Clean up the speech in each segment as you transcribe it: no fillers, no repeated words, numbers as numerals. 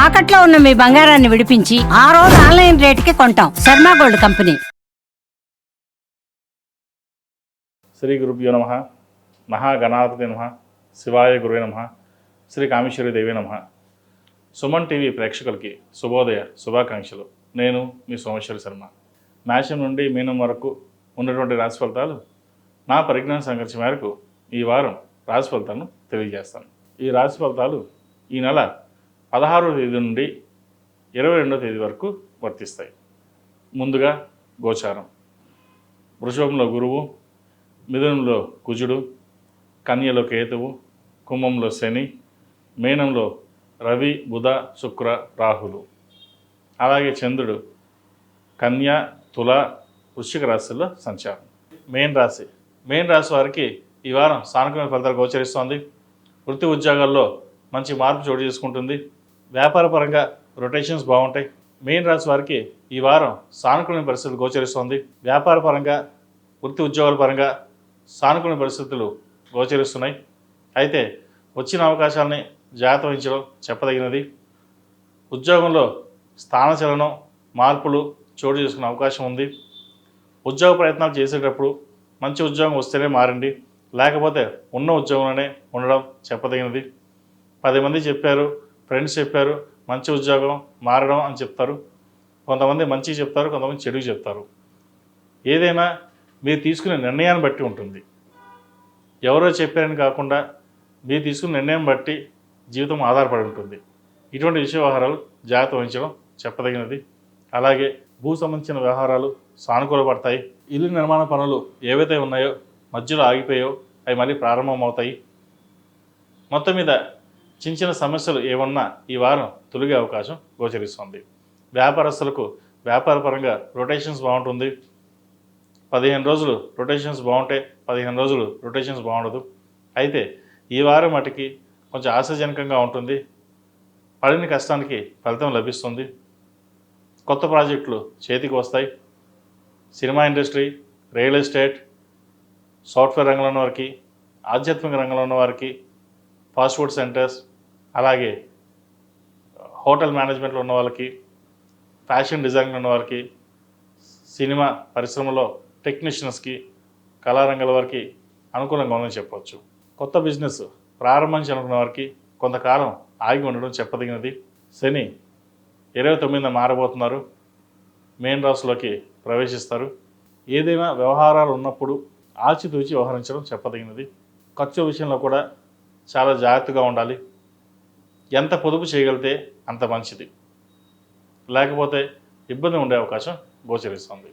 తాకట్లో ఉన్న మీ బంగారాన్ని విడిపించి ఆ రోజు ఆన్లైన్ రేటుకి కొంటాం. Sharma gold company. శ్రీ గురుభ్యో నమః. మహాగణాధిపతి నమః. శివాయ గురువే నమః. శ్రీ కామేశ్వరి దేవి నమః. సుమన్ టీవీ ప్రేక్షకులకి శుభోదయ శుభాకాంక్షలు. నేను మీ సోమేశ్వర శర్మ. మేషం నుండి మీనం వరకు ఉన్నటువంటి రాశి ఫలితాలు నా పరిజ్ఞాన సంఘర్షణ మేరకు ఈ వారం రాశి ఫలితాలను తెలియజేస్తాను. ఈ రాశి ఫలితాలు ఈ నెల 16వ తేదీ నుండి 22వ తేదీ వరకు వర్తిస్తాయి. ముందుగా గోచారం. వృషభంలో గురువు, మిథునంలో కుజుడు, కన్యలో కేతువు, కుంభంలో శని, మీనంలో రవి, బుధ, శుక్ర, రాహులు. అలాగే చంద్రుడు కన్య, తుల, వృశ్చిక రాశుల్లో సంచారం. మెయిన్ రాశి వారికి ఈ వారం సానుకూల ఫలితాలు గోచరిస్తోంది. వృత్తి ఉద్యోగాల్లో మంచి మార్పు చోటు చేసుకుంటుంది. వ్యాపార పరంగా రొటేషన్స్ బాగుంటాయి. మెయిన్ రాశి వారికి ఈ వారం సానుకూల పరిస్థితులు గోచరిస్తోంది. వ్యాపార పరంగా, వృత్తి ఉద్యోగాల పరంగా సానుకూల పరిస్థితులు గోచరిస్తున్నాయి. అయితే వచ్చిన అవకాశాలని జాగ్రత్త వహించడం చెప్పదగినది. ఉద్యోగంలో స్థానచలనం, మార్పులు చోటు చేసుకునే అవకాశం ఉంది. ఉద్యోగ ప్రయత్నాలు చేసేటప్పుడు మంచి ఉద్యోగం వస్తేనే మారండి, లేకపోతే ఉన్న ఉద్యోగంలోనే ఉండడం చెప్పదగినది. 10 మంది చెప్పారు, ఫ్రెండ్స్ చెప్పారు మంచి ఉద్యోగం మారడం అని చెప్తారు. కొంతమంది మంచిగా చెప్తారు, కొంతమంది చెడుగా చెప్తారు. ఏదైనా మీరు తీసుకునే నిర్ణయాన్ని బట్టి ఉంటుంది. ఎవరో చెప్పారని కాకుండా మీరు తీసుకునే నిర్ణయం బట్టి జీవితం ఆధారపడి ఉంటుంది. ఇటువంటి విషయ వ్యవహారాలు జాగ్రత్త వహించడం చెప్పదగినది. అలాగే భూ సంబంధించిన వ్యవహారాలు సానుకూలపడతాయి. ఇల్లు నిర్మాణ పనులు ఏవైతే ఉన్నాయో మధ్యలో ఆగిపోయాయో అవి మళ్ళీ ప్రారంభమవుతాయి. మొత్తం మీద చిన్న సమస్యలు ఏమన్నా ఈ వారం తొలగే అవకాశం గోచరిస్తుంది. వ్యాపారస్తులకు వ్యాపార పరంగా రొటేషన్స్ బాగుంటుంది. 15 రోజులు రొటేషన్స్ బాగుంటే 15 రోజులు రొటేషన్స్ బాగుండదు. అయితే ఈ వారం మటుకి కొంచెం ఆశాజనకంగా ఉంటుంది. పడిన కష్టానికి ఫలితం లభిస్తుంది. కొత్త ప్రాజెక్టులు చేతికి వస్తాయి. Cinema industry, real estate, software రంగంలో ఉన్న వారికి, ఆధ్యాత్మిక రంగంలో ఉన్న వారికి, ఫాస్ట్ ఫుడ్ సెంటర్స్, అలాగే హోటల్ మేనేజ్మెంట్లో ఉన్న వాళ్ళకి, ఫ్యాషన్ డిజైన్లో ఉన్న వారికి, సినిమా పరిశ్రమలో టెక్నీషియన్స్కి, కళారంగాల వారికి అనుకూలంగా ఉందని చెప్పవచ్చు. కొత్త బిజినెస్ ప్రారంభించాలనుకున్న వారికి కొంతకాలం ఆగి ఉండడం చెప్పదగినది. శని 29న మారబోతున్నారు. మెయిన్ రాశిలోకి ప్రవేశిస్తారు. ఏదైనా వ్యవహారాలు ఉన్నప్పుడు ఆచితూచి వ్యవహరించడం చెప్పదగినది. ఖర్చు విషయంలో కూడా చాలా జాగ్రత్తగా ఉండాలి. ఎంత పొదుపు చేయగలిగితే అంత మంచిది, లేకపోతే ఇబ్బంది ఉండే అవకాశం గోచరిస్తుంది.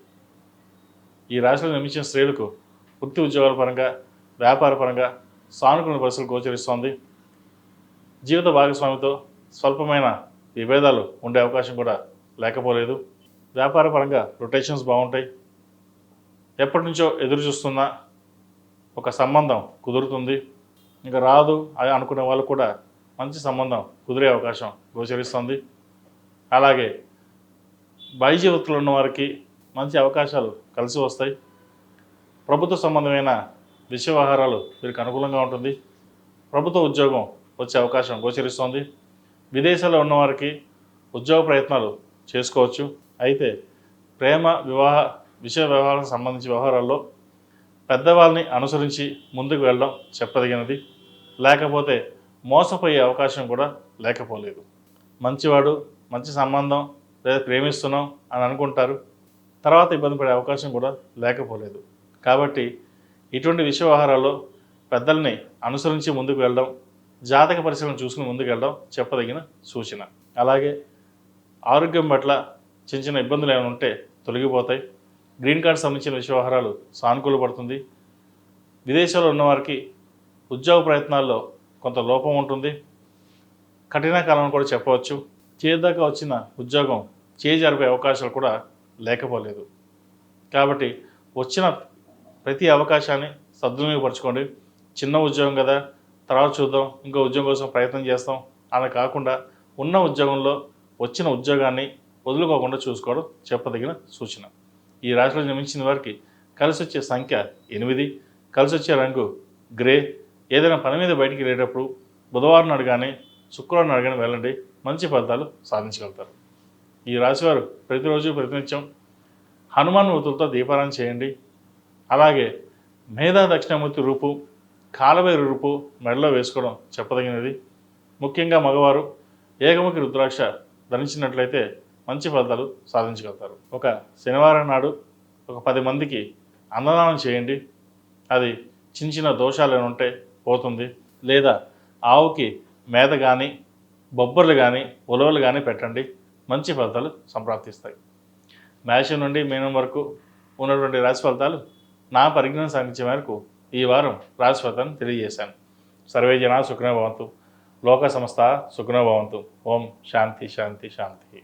ఈ రాశిలో జన్మించిన స్త్రీలకు వృత్తి ఉద్యోగాల పరంగా, వ్యాపార పరంగా సానుకూల పరిస్థితులు గోచరిస్తోంది. జీవిత భాగస్వామితో స్వల్పమైన విభేదాలు ఉండే అవకాశం కూడా లేకపోలేదు. వ్యాపార పరంగా రొటేషన్స్ బాగుంటాయి. ఎప్పటి నుంచో ఎదురు చూస్తున్న ఒక సంబంధం కుదురుతుంది. ఇంకా రాదు అని అనుకునే వాళ్ళు కూడా మంచి సంబంధం కుదిరే అవకాశం గోచరిస్తుంది. అలాగే వైద్య వృత్తిలో ఉన్న వారికి మంచి అవకాశాలు కలిసి వస్తాయి. ప్రభుత్వ సంబంధమైన విషయ వ్యవహారాలు వీరికి అనుకూలంగా ఉంటుంది. ప్రభుత్వ ఉద్యోగం వచ్చే అవకాశం గోచరిస్తుంది. విదేశాల్లో ఉన్నవారికి ఉద్యోగ ప్రయత్నాలు చేసుకోవచ్చు. అయితే ప్రేమ, వివాహ విషయ వ్యవహారాలకు సంబంధించి వ్యవహారాల్లో పెద్దవాళ్ళని అనుసరించి ముందుకు వెళ్ళడం చెప్పదగినది, లేకపోతే మోసపోయే అవకాశం కూడా లేకపోలేదు. మంచివాడు, మంచి సంబంధం లేదా ప్రేమిస్తున్నాం అని అనుకుంటారు, తర్వాత ఇబ్బంది పడే అవకాశం కూడా లేకపోలేదు. కాబట్టి ఇటువంటి విషయ వ్యవహారాల్లో పెద్దల్ని అనుసరించి ముందుకు వెళ్ళడం, జాతక పరిశీలన చూసుకుని ముందుకు వెళ్ళడం చెప్పదగిన సూచన. అలాగే ఆరోగ్యం పట్ల చిన్న ఇబ్బందులు ఏమైనా ఉంటే తొలగిపోతాయి. గ్రీన్ కార్డ్ సంబంధించిన విషయ వ్యవహారాలు సానుకూలపడుతుంది. విదేశాల్లో ఉన్నవారికి ఉద్యోగ ప్రయత్నాల్లో కొంత లోపం ఉంటుంది. కఠిన కాలం కూడా చెప్పవచ్చు. చేదాకా వచ్చిన ఉద్యోగం చేజారిపోయే అవకాశాలు కూడా లేకపోలేదు. కాబట్టి వచ్చిన ప్రతి అవకాశాన్ని సద్వినియోగపరచుకోండి. చిన్న ఉద్యోగం కదా, తర్వాత చూద్దాం, ఇంకో ఉద్యోగం కోసం ప్రయత్నం చేస్తాం అలా కాకుండా ఉన్న ఉద్యోగంలో వచ్చిన ఉద్యోగాన్ని వదులుకోకుండా చూసుకోవడం చెప్పదగిన సూచన. ఈ రాశిలో జన్మించిన వారికి కలిసి వచ్చే సంఖ్య 8, కలిసి వచ్చే రంగు గ్రే. ఏదైనా పని మీద బయటికి వెళ్ళేటప్పుడు బుధవారం నాడు కానీ శుక్రవారం నాడు కానీ వెళ్ళండి, మంచి ఫలితాలు సాధించగలుగుతారు. ఈ రాశివారు ప్రతిరోజు ప్రతినిత్యం హనుమాన్ మూర్తులతో దీపారాధన చేయండి. అలాగే మేధా దక్షిణామూర్తి రూపు, కాలభైరవ రూపు మెడలో వేసుకోవడం చెప్పదగినది. ముఖ్యంగా మగవారు ఏకముఖి రుద్రాక్ష ధరించినట్లయితే మంచి ఫలితాలు సాధించగలుగుతారు. ఒక శనివారం నాడు ఒక 10 మందికి అన్నదానం చేయండి. అది చిన్న చిన్న దోషాలు ఏమైనా ఉంటే పోతుంది. లేదా ఆవుకి మేత కానీ బొబ్బర్లు కానీ ఉలవలు కానీ పెట్టండి. మంచి ఫలితాలు సంప్రాప్తిస్తాయి. మేషం నుండి మీనం వరకు ఉన్నటువంటి రాశి ఫలితాలు నా పరిజ్ఞానం సాధించే మేరకు ఈ వారం రాశి ఫలితాన్ని తెలియజేశాను. సర్వే జనా సుఖినో భవంతు, లోక సమస్త సుఖినో భవంతు. ఓం శాంతి శాంతి శాంతి.